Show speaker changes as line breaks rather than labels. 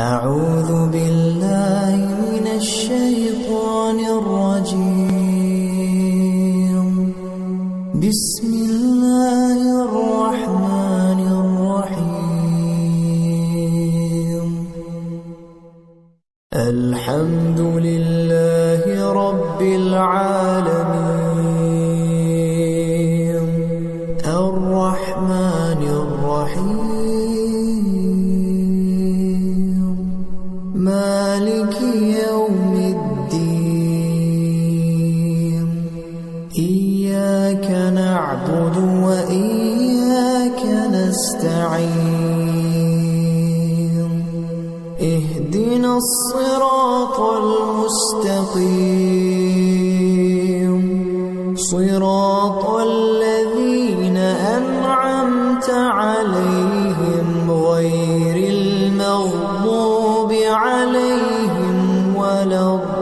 أعوذ بالله من الشيطان الرجيم. بسم الله الرحمن الرحيم. الحمد لله رب العالمين الرحمن الرحيم مالك يوم الدين. إياك نعبد وإياك نستعين. اهدنا الصراط المستقيم صراط الذين أنعمت عليهم غير المغضوب عليهم ولا الضالين.